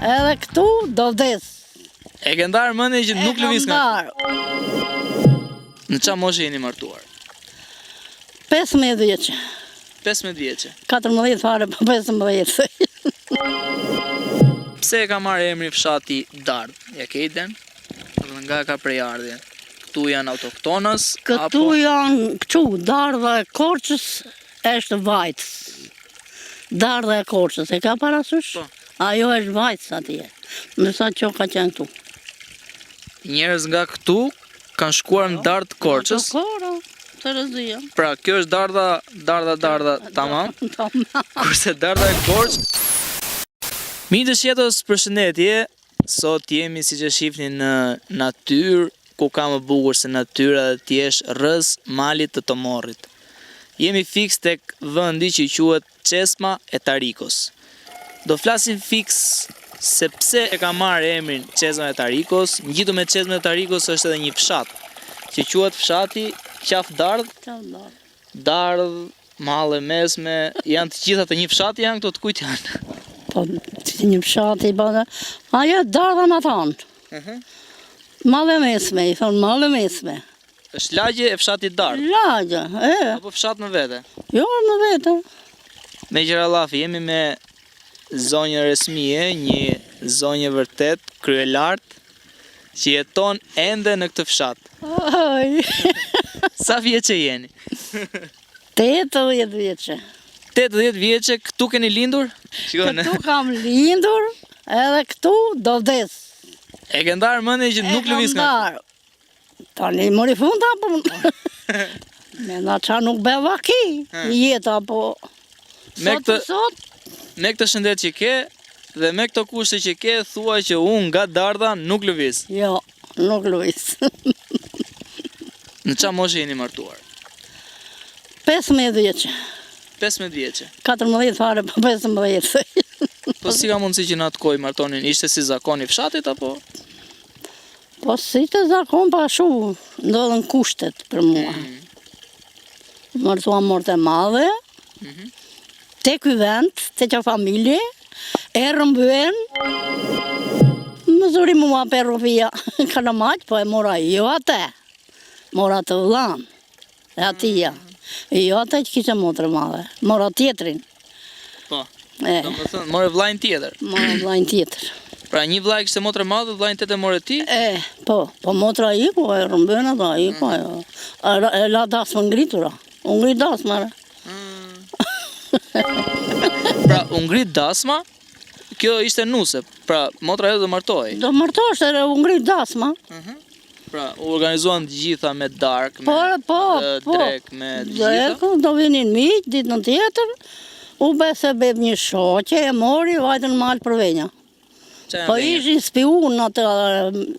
Edhe këtu do vdes. E ke ndarë mendjen që nuk lëviz nga. Në çfarë moshe jeni martuar? 15 vjeç. 15 vjeçe. 14 fare po 15. Pse e ka marrë emrin fshati Dardh? Ja ke iden? Nga ka prej ardhje. Këtu janë autoktonës? Këtu janë këtu, Dardha e Korçës është Vajtës. Dardha e Korçës, e ka parasysh? Po. Ajo është Vajtës atje. Nësa që ka qenë këtu. Njerëz nga këtu kanë shkuar në Dardh Korçës. Të rëzia. Pra, kjo është Dardha, tamam. Kurse Dardha e Korçës. Miq të shjetës, përshëndetje. Sot jemi si që shifni në natyrë, ku ka më bukur se natyra dhe t'jesh rrës malit të Tomorrit. Jemi fiks tek vendi që quhet Çesma e Tarikos. Do flasim fiks se pse e ka marrë emrin Çesma e Tarikos. Ngjitur me Çesma e Tarikos është edhe një fshat, që quhet fshati Qaf Dardh. Dardh, Malle Mesme, janë të gjitha të një fshati janë këto, të kujt janë? Po, një fshati, ajo Dardha në thonë. Malle Mesme, i thonë Malle Mesme. Është lagje e fshatit Dardh? Lagje, Apo fshat në vete? Jo, në vete. Me Gjerallafi, jemi me zonjë Resmije, një zonjë vërtet, kryelart, që jeton ende në këtë fshat. Sa vjeçe jeni? 80 vjeçe. 80 vjeçe, këtu keni lindur? Këtu kam lindur, edhe këtu do vdes. E ke ndarë mendjen që nuk lëviz nga. Tani mori fund apo? Me na qa nuk beva ki, jeta apo. Me këtë shëndet që ke dhe me këto kushte që ke, thua që unë nga Dardha nuk lëviz. Jo, nuk lëviz. Në çfarë moshe jeni martuar? 15 vjeçe. 15 vjeçe. 14 fare po 15. Po si ka mundësi që në atë kohë martonin? Ishte si zakoni fshatit apo? Po si të zakon pa shu, ndodhen kushtet për mua. Martua morte madhe, te ky vend, te që familje, e rëmbyen, më zuri mua për rufia Kalamaq, po e mora jo atë, mora të vlan, e atia. Jo atë që kishe motrë madhe, mora tjetrin. Po, do më thënë, more vlajnë tjetër. Mora vlajnë tjetër. Pra një vlaj kishte motrë madhe, vlajnë tjetër more ti? Po motra i ku, e rëmbën ata i ku, e la dasmë ngritura, unë ngrit dasma. Pra, unë ngrit dasma, kjo ishte nuse, pra motra edhe do martohej. Do martohesh edhe unë ngrit dasma. Pra, u organizuan të gjitha me dark, me drek, me të gjitha? Do vinin miq, ditë në tjetër, u bese beb një shoqe, e mori, vajtën malë për venja. Po ishin spiun atë,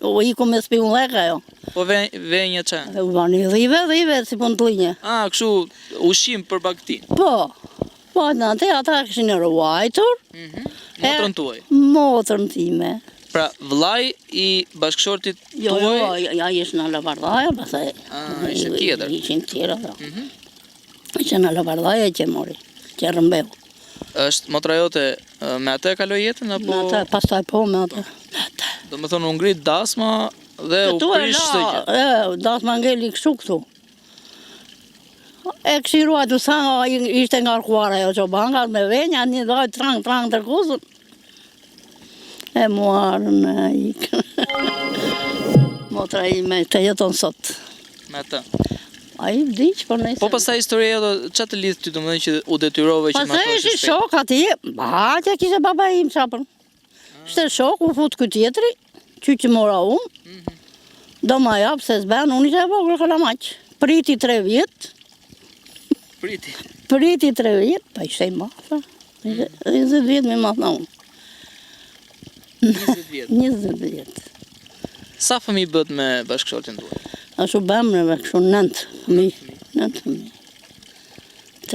u iku me spiun leka jo. Po venja që? U bani dhive, si pun të linje. Kështu ushim për bagtin? Po, vajtën atë, ata këshin e ruajtur. Motrën tuaj? Motrën time. Pra, vllai i bashkëshortit tuaj? Jo, ja ishë në Lavardaja, pasaj. Ishte tjetër? Ishin tjera, da. Ishte në Lavardaja që mori, që rëmbeu. Është motra jote me atë e kaloi jetën, apo? Me atë, pastaj po me atë. Do më thonë, u ngrit dasma dhe u prish së gjë. Dasma ngeli kështu këtu. E këshiruat u sa ishte nga rkuara jo që bankat me venja, një dojë trang të kusën. E muarën e ikë. Motra i me të jeton sot. Me të? A i vdiq, për nëjse. Po pastaj historia edhe, që të lidhë ty të më dhe që u detyrove që pastaj ishi shok ati, që kishe baba im qapën. Shte shok, u fut këtë tjetëri, që mora unë. Do ma japë se zben, unë ishe e vogër Kalamaq. Priti 3 vjetë. Priti 3 vjetë, pa ishte i matë. 20 vjetë me matë në unë. 20 vjetë. Sa fëmi bët me bashkëshortin tuaj? Ashtu bëmreve, kështu 9 fëmi.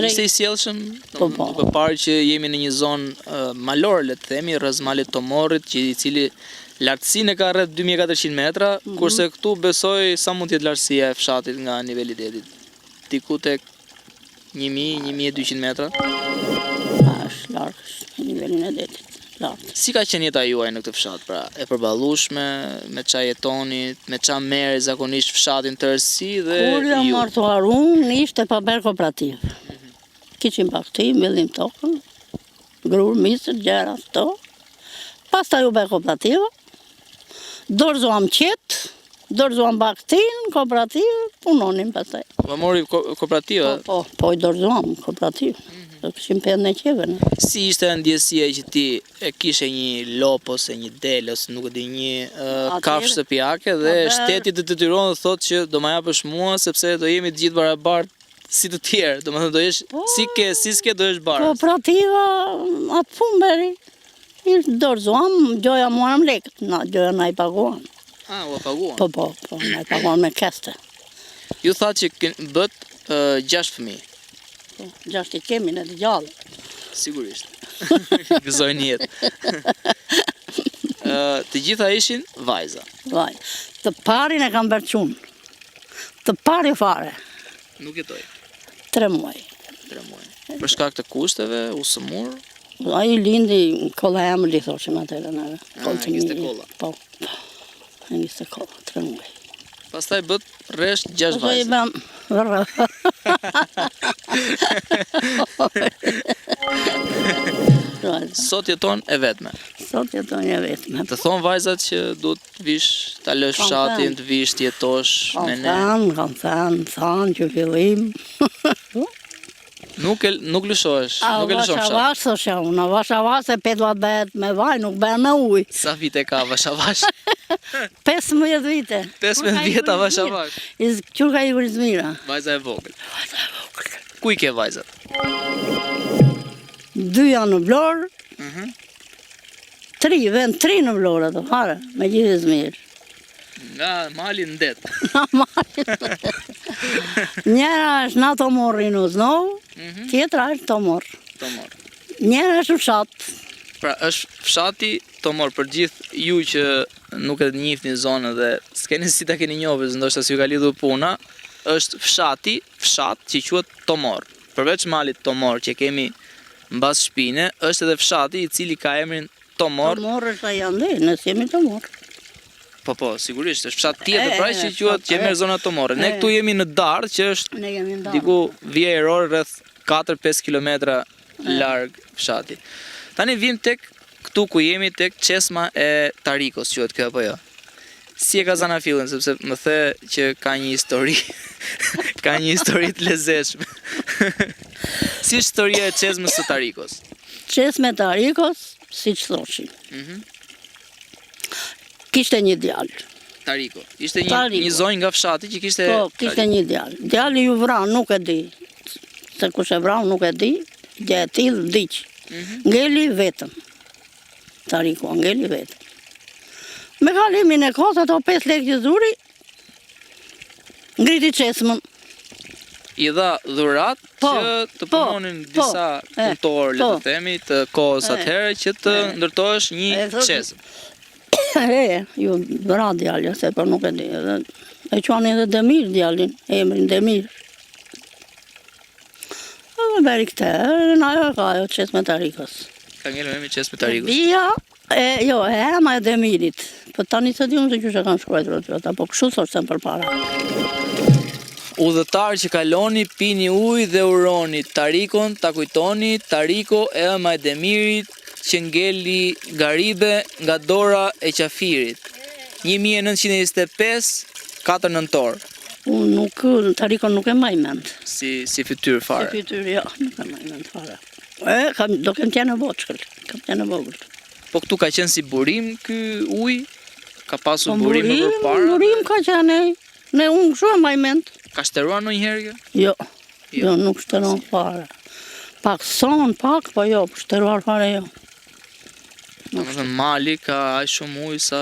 Ishte i sjellshëm, duke parë që jemi në një zonë malore, le të themi, rreth malit Tomorrit, që i cili lartësinë ka rreth 2400 metra, kurse këtu besoj sa mund të jetë lartësia e fshatit nga niveli i detit. Diku tek 1000-1200 metra. Është larg nivelin e detit. fshat. Si ka qenë jeta juaj në këtë fshat, pra, e përballueshme, me ç'a jetonit, me ç'a merr zakonisht fshatin tërësi dhe Kur jam ju? martuar unë, ishte paber kooperativ. Kishim bakti, mbyllim tokën, grur, misër, gjera, këto. Pastaj u bë kooperativa, dorëzuam qetë, dorëzuam baktin, kooperativë, punonim pastaj. Ma mori kooperativa? Po, i dorëzuam kooperativë. Do kishim pendë në qeve. Si ishte ndjesia që ti e kishe një lop ose një del ose nuk e di një kafshë shtëpiake dhe shteti të detyron dhe thotë që do ma japësh mua sepse do jemi të gjithë barabartë si të tjerë, do më thënë do jesh si s'ke do jesh barës. Kooperativa atë fumberi. I dorëzuam, gjoja muarëm lekët, gjoja na i paguan. U paguan? Po, na i paguan me keste. Ju thatë që bët 6 fëmijë. 6 i kemi në të gjallë. Sigurisht. Gëzojnë jetë. Të gjitha ishin vajza. Vaj. Të parin e kam bërqun. Të pari fare. Nuk jetoj. 3 muaj. 3 muaj. Për shkak të kushteve, usëmur? A i lindi kolla e më li thoshim atëre nëve. Ngiste kolla. Po. Ngiste kolla, 3 muaj. Pastaj bët rresht 6 vajza. I bëm vërë. Sot jeton e vetme. Sot jeton e vetme. Të thonë vajzat që duhet vish ta lësh fshatin, të vish të jetosh me ne. Kam thënë që fillim. Nuk lëshohesh, nuk e lëshon fshat. Avash thosha unë, avash e petva bëhet me vaj, nuk bëhet me ujë. Sa vite ka avash? 15 vite. 15 vjet avash. Qurka i Vrizmira. Vajza e vogël. Ku i ke vajzat? 2 janë në Vlorë, 3 në Vlorë ato fare, me gjithë Izmir. Nga mali në det. Njëra është në Tomor Rinuznou, tjetra është Tomor. Njëra është fshat. Pra është fshati Tomor për gjithë ju që nuk e njihni zonën dhe s'keni si ta keni njohur, ndoshta si ju ka lidhur puna, është fshat që quhet Tomor. Përveç malit Tomor që kemi mbas shpine, është edhe fshati i cili ka emrin Tomor. Tomor është ai andej, nëse jemi Tomor. Po, sigurisht, është fshat tjetër pra që quhet që merr zona Tomore. Ne këtu jemi në Dardh, që është diku vija eror rreth 4-5 kilometra larg fshati. Tani vim tek këtu ku jemi tek çesma e Tarikos, quhet kjo apo jo? Si e ka zanafillin, sepse më the që ka një histori, ka një histori të lezetshme. Si është historia e çesmës së Tarikos? Çesma e Tarikos, siç thoshin. Kishte një djalë. Tariko. Ishte një zonjë nga fshati që kishte... Po, kishte një djalë. Djali ju vran, nuk e di. Se kush e vran, nuk e di. Gje e tillë, diq. Ngeli vetëm. Tariko, ngeli vetëm. Me kalimin e kohës, ato 5 lekë që zuri, ngriti çesmën. I dha dhurat që të punonin disa punëtorë, le të themi, të kohës atëherë që të ndërtohesh një çesmë. Ju vra djalja, se për nuk e di. E quani edhe Demir djalin, emrin Demir. Edhe beri këte, në ajo ka ajo çesme Tarikos. Ka ngellë me çesme Tarikos? Vija, e ema e Demirit. Po tani se di unë se qështë e kanë shkruajtur aty, po kështu thoshten përpara. Udhëtar që kaloni, pini ujë dhe uroni, Tarikon ta kujtoni, Tariko e ema e Demirit, që ngeli garibe nga dora e qafirit. 1925, 4 nëntor. Unë Tarikon nuk e maj mend. Si fytyrë fare? Si fytyrë, jo, nuk e maj mend fare. Do kem tjenë voçkëll, kam tjenë vogël. Po këtu ka qenë si burim ky ujë? Ka pasur burim më përpara? Burim ka qenë, ne unë kështu e maj mend. Ka shtëruar ndonjëherë kjo? Jo, nuk shtëruar fare. Pak son, po jo, shtëruar fare jo. Domethënë mali ka aq shumë ujë sa...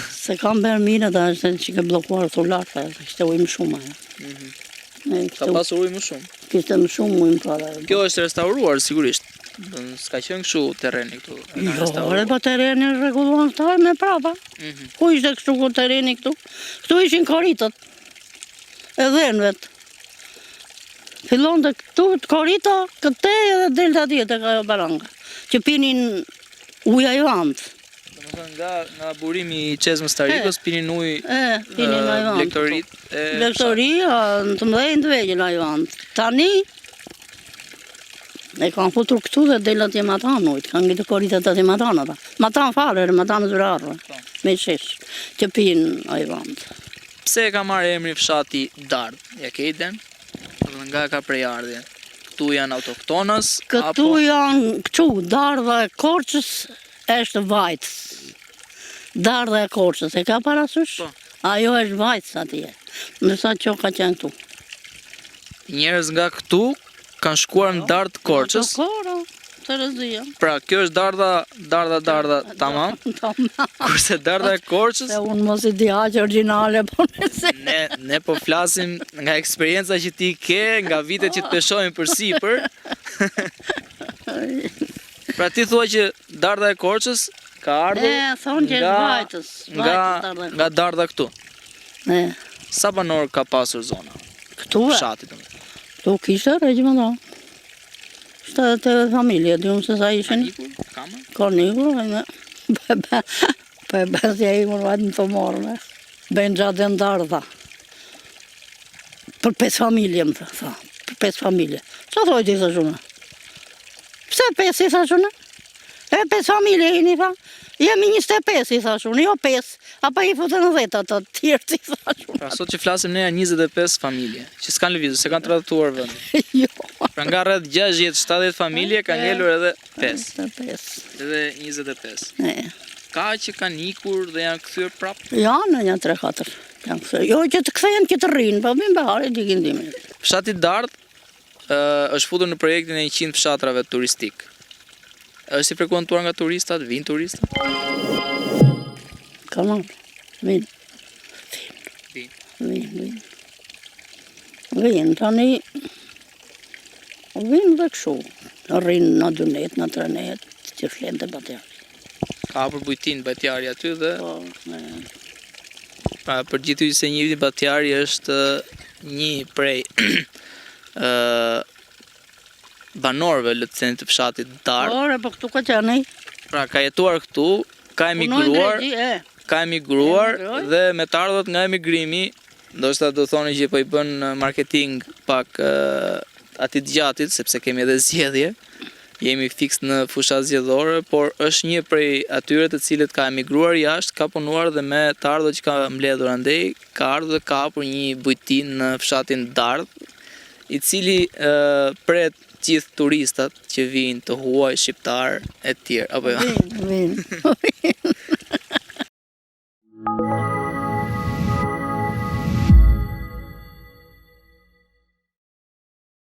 Se kam bërë mire dhe është që ke blokuar të lartë, ishte ujë më shumë ajo. Ka pasur ujë më shumë? Kishte më shumë ujë më para. Kjo është restauruar sigurisht. S'ka qenë kështu terreni këtu. Jo, edhe po terreni është rregulluar këta me prapa. Ku ishte kështu ku terreni këtu? Këtu ishin koritët. E dhenëvet. Fillon të këtu të korita, këte edhe delta tjetër ka ajo baranga. Që pinin Uja i vant. Domethënë nga burimi i Çezmës Tarikos pinin ujë Pinin ai vant. Lektorit e Lektoria në të mëdhenj të vegjël ai vant. Tani e kanë futur këtu dhe del atje matan ujt, kanë ngjitur korritet atje matan ata. Matan fare, matan zyrarë. Me shesh, që pinë ai vant. Pse e ka marrë emri fshati Dardh? Ja ke iden? Domethënë nga ka prej ardhje. Këtu janë autoktonës Këtu janë këtu, Dardha e Korçës është Vajtës. Dardha e Korçës, e ka parasysh? Po. Ajo është Vajtës atje. Ndërsa që ka qenë këtu. Njerëz nga këtu kanë shkuar në Dardh Korçës. Kora, të rëzia. Pra, kjo është Dardha, tamam. Kurse Dardha e Korçës, Se unë mos i di aq origjinale, po nëse. ne po flasim nga eksperienca që ti ke, nga vitet që të peshojmë përsipër. Pra ti thua që Dardha e Korçës ka ardhur thonë që është Vajtës. nga Dardha këtu. Ne, Sa banor ka pasur zona? këtu e. Fshati domethënë. Këtu kishte regjime do. 78 familje, di unë se sa ishin. Kamë? Ka nikur, po e bërësja i më vajtë në të morë me. Bëjnë gjatë dhe Dardha. Për 5 familje më tha. Për 5 familje. Qa thoj ti sa shumë? Pse 5 i sa shumë? E 5 familje i një tha. Jemi 25 i sa shumë, jo 5. Apo i futën në 10 ato të tjerë i sa shumë. Pra sot që flasim ne janë 25 familje, që s'kan lëvizur, se kanë tradhtuar vendin. Jo. Pra nga rreth 60-70 familje ka ngelur edhe 5. 25. Edhe 25. Ne. Ka që kanë ikur dhe janë kthyer prapë. Janë një 3-4. Janë kësë. Jo që të kthehen që të rrinë, po bin behari t'i këndimin. Fshati Dardh është futur në projektin e 100 fshatrave turistik. Është i frekuentuar nga turistat, vinë turistat? Kanon, vinë. Vinë. Vinë. Vinë, tani, vinë dhe këshu. Rrinë në 2 net, në 3 net, që flenë të batjari. Ka për bujtin Batjari aty dhe Po, ne. pra për gjithë ju se njëri Batjari është një prej banorëve le të thënë të fshatit Dardh. Ore, po këtu ka qenë. Pra ka jetuar këtu, ka emigruar, dhe me të ardhët nga emigrimi, ndoshta do thoni që po i bën marketing pak atit gjatit, sepse kemi edhe zgjedhje. Jemi fiks në fushat zgjedhore, por është një prej atyre të cilët ka emigruar jashtë, ka punuar dhe me të ardhët që ka mbledhur andej, ka ardhur dhe ka hapur një bujtin në fshatin Dardh, i cili pret gjithë turistat që vinë të huaj, shqiptar e tjerë, apo jo? Vinë.